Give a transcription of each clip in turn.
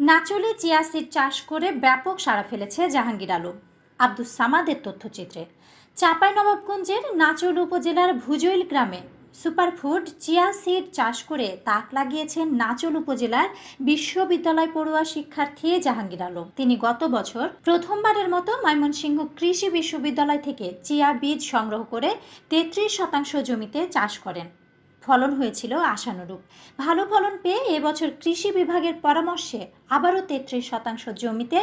নাচলে chia seed চাষ করে ব্যাপক সাড়া ফেলেছে জাহাঙ্গীর আলম। আব্দুস সামাদের তথ্যচিত্রে চাঁপাইনবাবগঞ্জের নাচল উপজেলার ভুজৈল গ্রামে সুপারফুড চিয়া সিড চাষ করে তাক লাগিয়েছেন নাচল উপজেলার বিশ্ববিদ্যালয় পড়ুয়া শিক্ষার্থী জাহাঙ্গীর আলম। তিনি গত বছর প্রথমবারের মতো ময়মনসিংহ কৃষি বিশ্ববিদ্যালয় থেকে চিয়া বীজ সংগ্রহ করে ৩৩% জমিতে চাষ করেন। ফলন হয়েছিল আশানুরূপ। ভালো ফলন পেয়ে এবছর কৃষি বিভাগের পরামর্শে আবারও ৩৩% জমিতে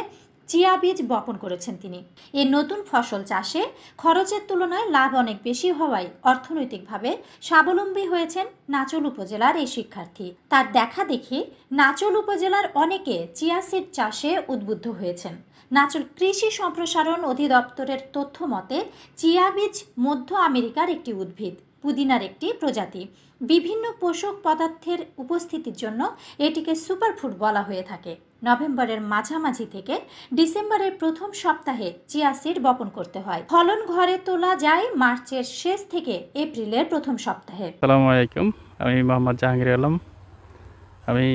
চিয়া বীজ বপন করেছেন তিনি। এই নতুন ফসল চাষে খরচের তুলনায় লাভ অনেক বেশি হওয়ায় অর্থনৈতিকভাবে স্বাবলম্বী হয়েছেন নাচল উপজেলার এই শিক্ষার্থী। তার দেখা দেখি নাচল উপজেলার অনেকে চিয়া সিড চাষে উদ্বুদ্ধ হয়েছেন। নাচল কৃষি সম্প্রসারণ অধিদপ্তরের তথ্য মতে চিয়া বীজ মধ্য আমেরিকার একটি উদ্ভিদ, পুদিনার একটি প্রজাতি। বিভিন্ন পোষক পদার্থের উপস্থিতির জন্য এটিকে সুপারফুড বলা হয়ে থাকে। নভেম্বরের মাঝামাঝি থেকে ডিসেম্বরের প্রথম সপ্তাহে চিয়া সিড বপন করতে হয়। ফলন ঘরে তোলা যায় মার্চের শেষ থেকে এপ্রিলের প্রথম সপ্তাহে। আসসালামু আলাইকুম, আমি মোহাম্মদ জাহাঙ্গীর আলম। আমি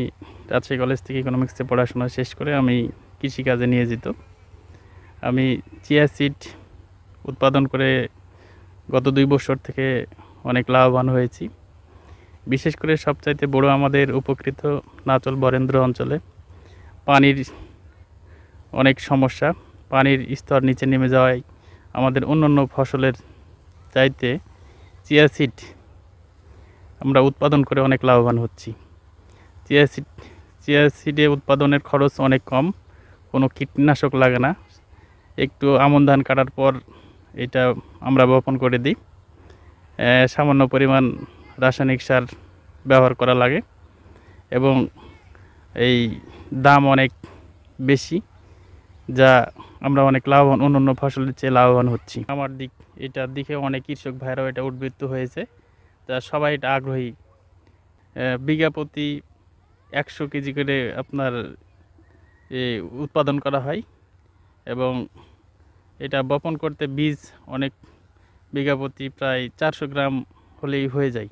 রাজশাহী কলেজ থেকে ইকোনমিক্সে পড়াশোনা শেষ করে আমি কৃষিকাজে নিয়োজিত। আমি চিয়া সিড উৎপাদন করে গত 2 বছর থেকে অনেক লাভবান হয়েছি। বিশেষ করে সবচাইতে বড় আমাদের উপকৃত নাচল বরেন্দ্র অঞ্চলে পানির অনেক সমস্যা। পানির স্তর নিচে নেমে যাওয়ায় আমাদের অন্যান্য ফসলের চাইতে চিয়া সিড আমরা উৎপাদন করে অনেক লাভবান হচ্ছি। চিয়া সিডে উৎপাদনের খরচ অনেক কম, কোনো কীটনাশক লাগে না। একটু আমন ধান কাটার পর এটা আমরা বপন করে দিই। সামান্য পরিমাণ রাসায়নিক সার ব্যবহার করা লাগে এবং এই দাম অনেক বেশি, যা আমরা অনেক লাভবান, অন্যান্য ফসলের চেয়ে লাভবান হচ্ছি। আমার এটার দিকে অনেক কৃষক ভাইরাও এটা উদ্বুদ্ধ হয়েছে, তা সবাই এটা আগ্রহী। বিঘা প্রতি 100 কেজি করে আপনার উৎপাদন করা হয় এবং এটা বপন করতে বীজ অনেক বিঘা প্রতি প্রায় 400 গ্রাম হলেই হয়ে যায়।